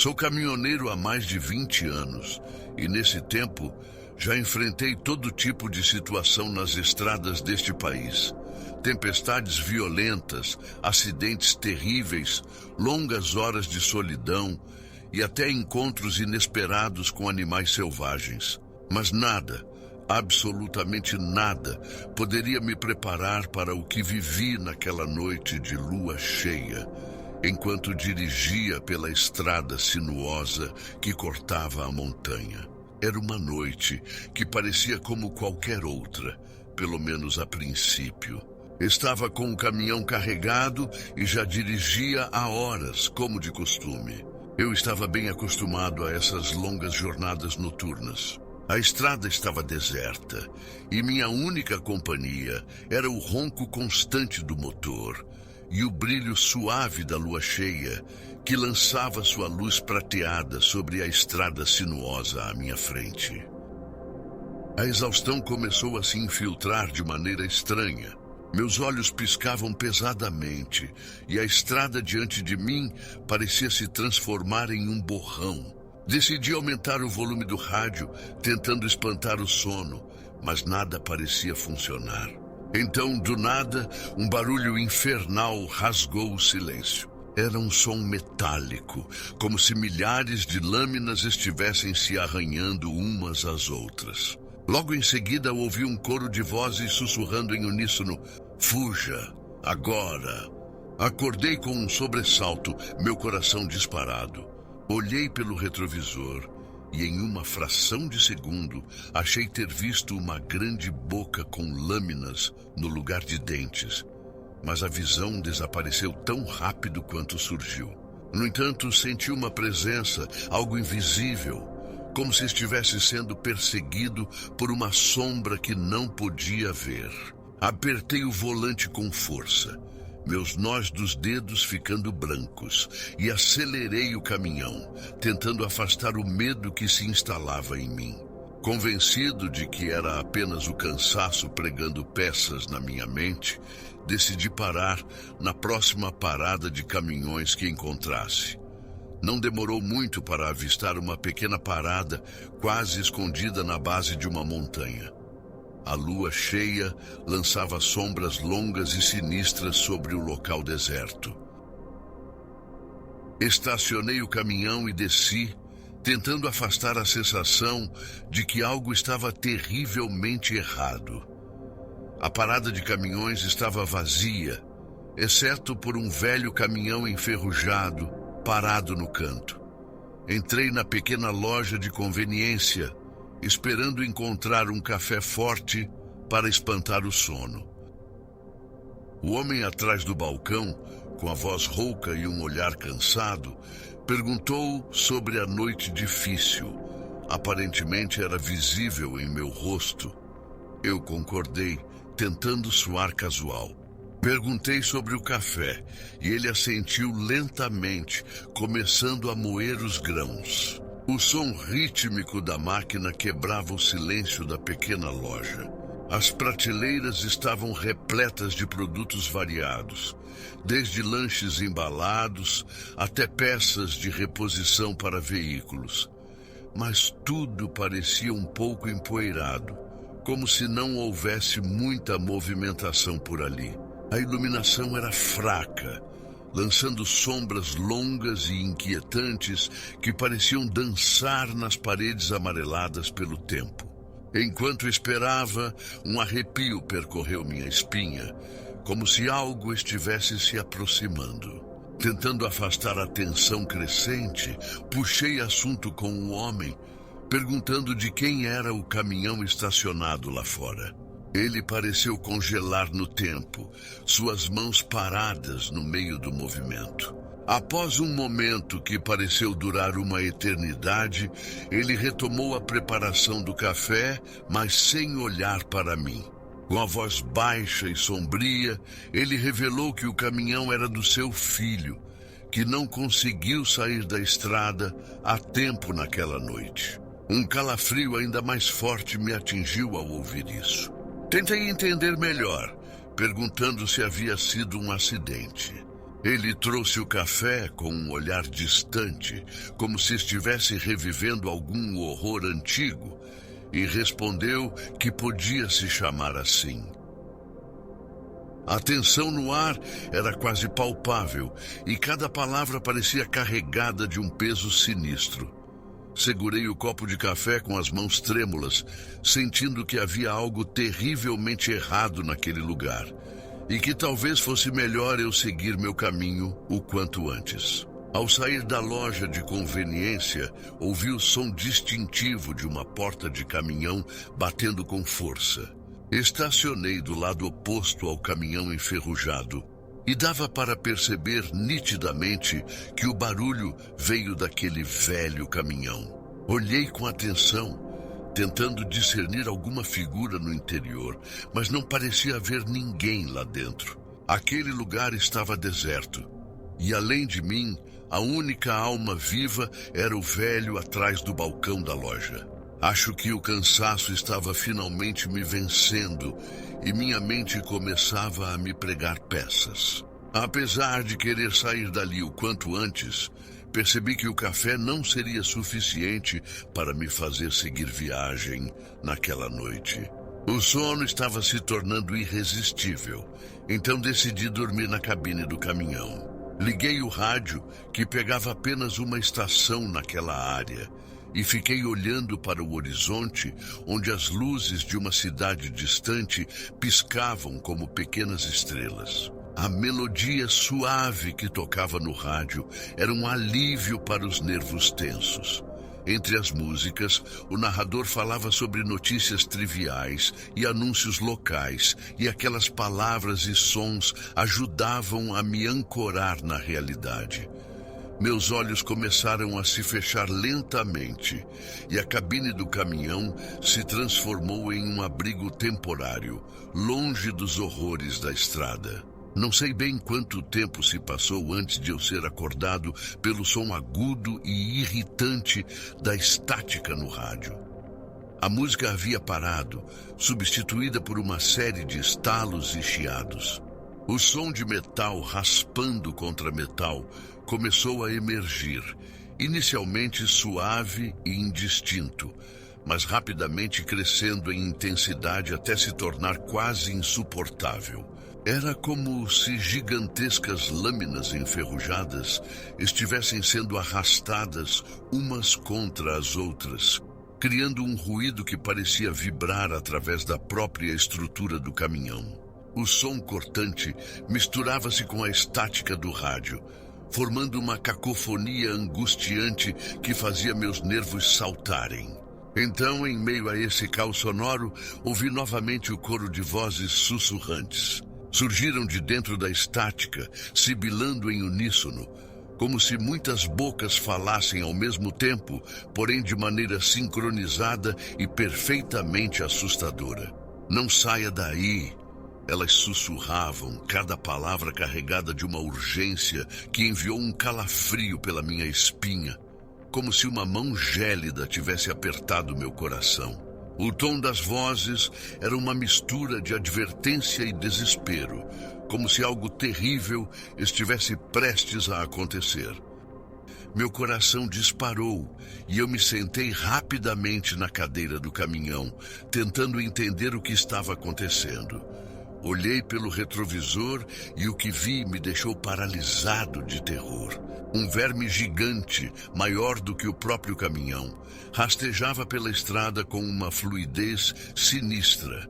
Sou caminhoneiro há mais de 20 anos e, nesse tempo, já enfrentei todo tipo de situação nas estradas deste país. Tempestades violentas, acidentes terríveis, longas horas de solidão e até encontros inesperados com animais selvagens. Mas nada, absolutamente nada, poderia me preparar para o que vivi naquela noite de lua cheia, enquanto dirigia pela estrada sinuosa que cortava a montanha. Era uma noite que parecia como qualquer outra, pelo menos a princípio. Estava com o caminhão carregado e já dirigia há horas, como de costume. Eu estava bem acostumado a essas longas jornadas noturnas. A estrada estava deserta e minha única companhia era o ronco constante do motor e o brilho suave da lua cheia que lançava sua luz prateada sobre a estrada sinuosa à minha frente. A exaustão começou a se infiltrar de maneira estranha. Meus olhos piscavam pesadamente e a estrada diante de mim parecia se transformar em um borrão. Decidi aumentar o volume do rádio, tentando espantar o sono, mas nada parecia funcionar. Então, do nada, um barulho infernal rasgou o silêncio. Era um som metálico, como se milhares de lâminas estivessem se arranhando umas às outras. Logo em seguida, ouvi um coro de vozes sussurrando em uníssono: "Fuja, agora!" Acordei com um sobressalto, meu coração disparado. Olhei pelo retrovisor e, em uma fração de segundo, achei ter visto uma grande boca com lâminas no lugar de dentes. Mas a visão desapareceu tão rápido quanto surgiu. No entanto, senti uma presença, algo invisível, como se estivesse sendo perseguido por uma sombra que não podia ver. Apertei o volante com força, meus nós dos dedos ficando brancos, e acelerei o caminhão, tentando afastar o medo que se instalava em mim. Convencido de que era apenas o cansaço pregando peças na minha mente, decidi parar na próxima parada de caminhões que encontrasse. Não demorou muito para avistar uma pequena parada quase escondida na base de uma montanha. A lua cheia lançava sombras longas e sinistras sobre o local deserto. Estacionei o caminhão e desci, tentando afastar a sensação de que algo estava terrivelmente errado. A parada de caminhões estava vazia, exceto por um velho caminhão enferrujado parado no canto. Entrei na pequena loja de conveniência, esperando encontrar um café forte para espantar o sono. O homem atrás do balcão, com a voz rouca e um olhar cansado, perguntou sobre a noite difícil. Aparentemente era visível em meu rosto. Eu concordei, tentando soar casual. Perguntei sobre o café e ele assentiu lentamente, começando a moer os grãos. O som rítmico da máquina quebrava o silêncio da pequena loja. As prateleiras estavam repletas de produtos variados, desde lanches embalados até peças de reposição para veículos. Mas tudo parecia um pouco empoeirado, como se não houvesse muita movimentação por ali. A iluminação era fraca, lançando sombras longas e inquietantes que pareciam dançar nas paredes amareladas pelo tempo. Enquanto esperava, um arrepio percorreu minha espinha, como se algo estivesse se aproximando. Tentando afastar a tensão crescente, puxei assunto com o homem, perguntando de quem era o caminhão estacionado lá fora. Ele pareceu congelar no tempo, suas mãos paradas no meio do movimento. Após um momento que pareceu durar uma eternidade, ele retomou a preparação do café, mas sem olhar para mim. Com a voz baixa e sombria, ele revelou que o caminhão era do seu filho, que não conseguiu sair da estrada a tempo naquela noite. Um calafrio ainda mais forte me atingiu ao ouvir isso. Tentei entender melhor, perguntando se havia sido um acidente. Ele trouxe o café com um olhar distante, como se estivesse revivendo algum horror antigo, e respondeu que podia se chamar assim. A tensão no ar era quase palpável e cada palavra parecia carregada de um peso sinistro. Segurei o copo de café com as mãos trêmulas, sentindo que havia algo terrivelmente errado naquele lugar e que talvez fosse melhor eu seguir meu caminho o quanto antes. Ao sair da loja de conveniência, ouvi o som distintivo de uma porta de caminhão batendo com força. Estacionei do lado oposto ao caminhão enferrujado e dava para perceber nitidamente que o barulho veio daquele velho caminhão. Olhei com atenção, tentando discernir alguma figura no interior, mas não parecia haver ninguém lá dentro. Aquele lugar estava deserto e, além de mim, a única alma viva era o velho atrás do balcão da loja. Acho que o cansaço estava finalmente me vencendo e minha mente começava a me pregar peças. Apesar de querer sair dali o quanto antes, percebi que o café não seria suficiente para me fazer seguir viagem naquela noite. O sono estava se tornando irresistível, então decidi dormir na cabine do caminhão. Liguei o rádio, que pegava apenas uma estação naquela área, e fiquei olhando para o horizonte, onde as luzes de uma cidade distante piscavam como pequenas estrelas. A melodia suave que tocava no rádio era um alívio para os nervos tensos. Entre as músicas, o narrador falava sobre notícias triviais e anúncios locais, e aquelas palavras e sons ajudavam a me ancorar na realidade. Meus olhos começaram a se fechar lentamente e a cabine do caminhão se transformou em um abrigo temporário, longe dos horrores da estrada. Não sei bem quanto tempo se passou antes de eu ser acordado pelo som agudo e irritante da estática no rádio. A música havia parado, substituída por uma série de estalos e chiados. O som de metal raspando contra metal começou a emergir, inicialmente suave e indistinto, mas rapidamente crescendo em intensidade até se tornar quase insuportável. Era como se gigantescas lâminas enferrujadas estivessem sendo arrastadas umas contra as outras, criando um ruído que parecia vibrar através da própria estrutura do caminhão. O som cortante misturava-se com a estática do rádio, formando uma cacofonia angustiante que fazia meus nervos saltarem. Então, em meio a esse caos sonoro, ouvi novamente o coro de vozes sussurrantes. Surgiram de dentro da estática, sibilando em uníssono, como se muitas bocas falassem ao mesmo tempo, porém de maneira sincronizada e perfeitamente assustadora. "Não saia daí!" Elas sussurravam, cada palavra carregada de uma urgência que enviou um calafrio pela minha espinha, como se uma mão gélida tivesse apertado meu coração. O tom das vozes era uma mistura de advertência e desespero, como se algo terrível estivesse prestes a acontecer. Meu coração disparou e eu me sentei rapidamente na cadeira do caminhão, tentando entender o que estava acontecendo. Olhei pelo retrovisor e o que vi me deixou paralisado de terror. Um verme gigante, maior do que o próprio caminhão, rastejava pela estrada com uma fluidez sinistra.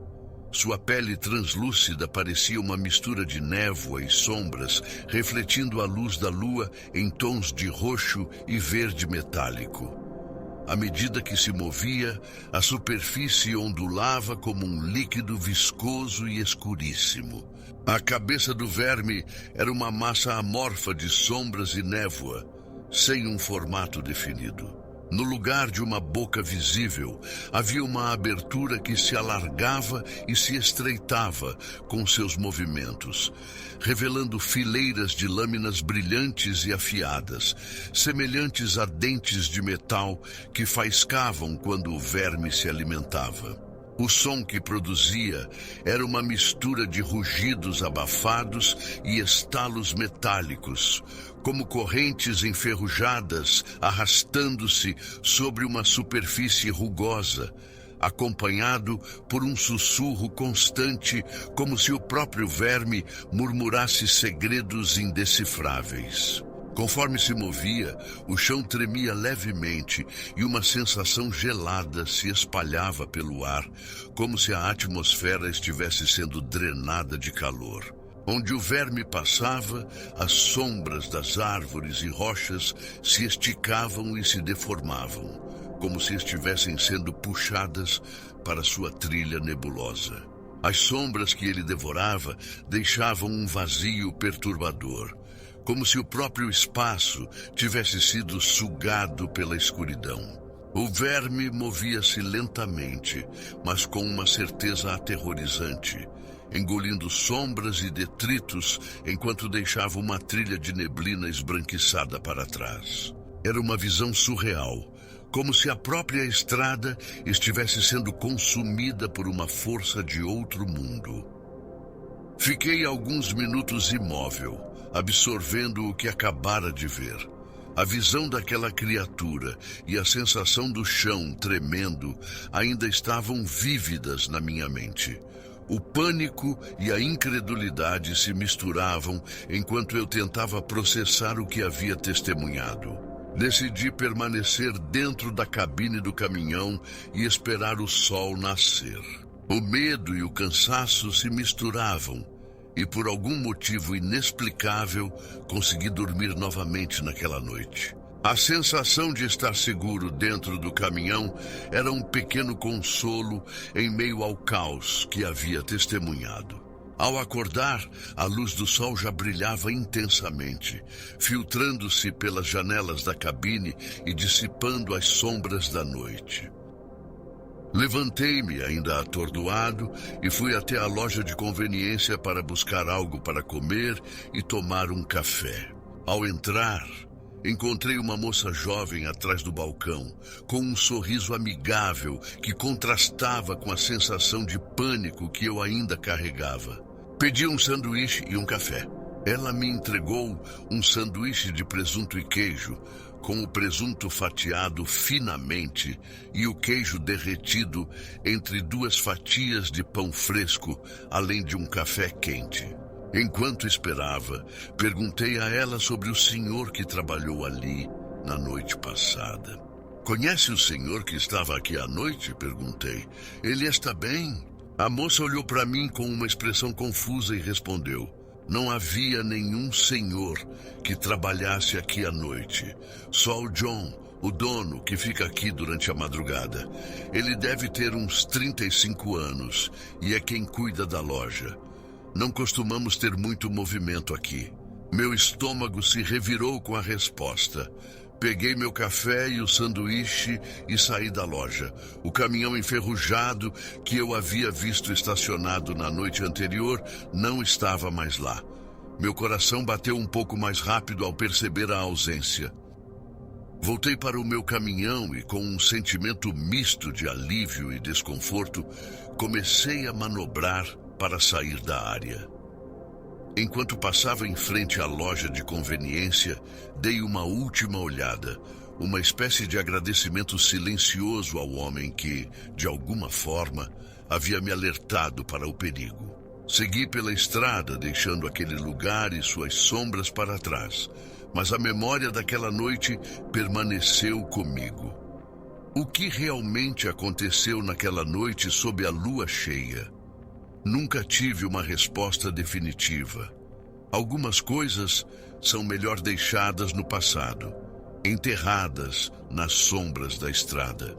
Sua pele translúcida parecia uma mistura de névoa e sombras, refletindo a luz da lua em tons de roxo e verde metálico. À medida que se movia, a superfície ondulava como um líquido viscoso e escuríssimo. A cabeça do verme era uma massa amorfa de sombras e névoa, sem um formato definido. No lugar de uma boca visível, havia uma abertura que se alargava e se estreitava com seus movimentos, revelando fileiras de lâminas brilhantes e afiadas, semelhantes a dentes de metal que faiscavam quando o verme se alimentava. O som que produzia era uma mistura de rugidos abafados e estalos metálicos, como correntes enferrujadas arrastando-se sobre uma superfície rugosa, acompanhado por um sussurro constante, como se o próprio verme murmurasse segredos indecifráveis. Conforme se movia, o chão tremia levemente e uma sensação gelada se espalhava pelo ar, como se a atmosfera estivesse sendo drenada de calor. Onde o verme passava, as sombras das árvores e rochas se esticavam e se deformavam, como se estivessem sendo puxadas para sua trilha nebulosa. As sombras que ele devorava deixavam um vazio perturbador, como se o próprio espaço tivesse sido sugado pela escuridão. O verme movia-se lentamente, mas com uma certeza aterrorizante, engolindo sombras e detritos enquanto deixava uma trilha de neblina esbranquiçada para trás. Era uma visão surreal, como se a própria estrada estivesse sendo consumida por uma força de outro mundo. Fiquei alguns minutos imóvel, absorvendo o que acabara de ver. A visão daquela criatura e a sensação do chão tremendo ainda estavam vívidas na minha mente. O pânico e a incredulidade se misturavam enquanto eu tentava processar o que havia testemunhado. Decidi permanecer dentro da cabine do caminhão e esperar o sol nascer. O medo e o cansaço se misturavam, e por algum motivo inexplicável, consegui dormir novamente naquela noite. A sensação de estar seguro dentro do caminhão era um pequeno consolo em meio ao caos que havia testemunhado. Ao acordar, a luz do sol já brilhava intensamente, filtrando-se pelas janelas da cabine e dissipando as sombras da noite. Levantei-me, ainda atordoado, e fui até a loja de conveniência para buscar algo para comer e tomar um café. Ao entrar, encontrei uma moça jovem atrás do balcão, com um sorriso amigável que contrastava com a sensação de pânico que eu ainda carregava. Pedi um sanduíche e um café. Ela me entregou um sanduíche de presunto e queijo, com o presunto fatiado finamente e o queijo derretido entre duas fatias de pão fresco, além de um café quente. Enquanto esperava, perguntei a ela sobre o senhor que trabalhou ali na noite passada. "Conhece o senhor que estava aqui à noite?" perguntei. "Ele está bem?" A moça olhou para mim com uma expressão confusa e respondeu: "Não havia nenhum senhor que trabalhasse aqui à noite. Só o John, o dono, que fica aqui durante a madrugada. Ele deve ter uns 35 anos e é quem cuida da loja. Não costumamos ter muito movimento aqui." Meu estômago se revirou com a resposta. Peguei meu café e o sanduíche e saí da loja. O caminhão enferrujado que eu havia visto estacionado na noite anterior não estava mais lá. Meu coração bateu um pouco mais rápido ao perceber a ausência. Voltei para o meu caminhão e, com um sentimento misto de alívio e desconforto, comecei a manobrar para sair da área. Enquanto passava em frente à loja de conveniência, dei uma última olhada, uma espécie de agradecimento silencioso ao homem que, de alguma forma, havia me alertado para o perigo. Segui pela estrada, deixando aquele lugar e suas sombras para trás, mas a memória daquela noite permaneceu comigo. O que realmente aconteceu naquela noite sob a lua cheia? Nunca tive uma resposta definitiva. Algumas coisas são melhor deixadas no passado, enterradas nas sombras da estrada.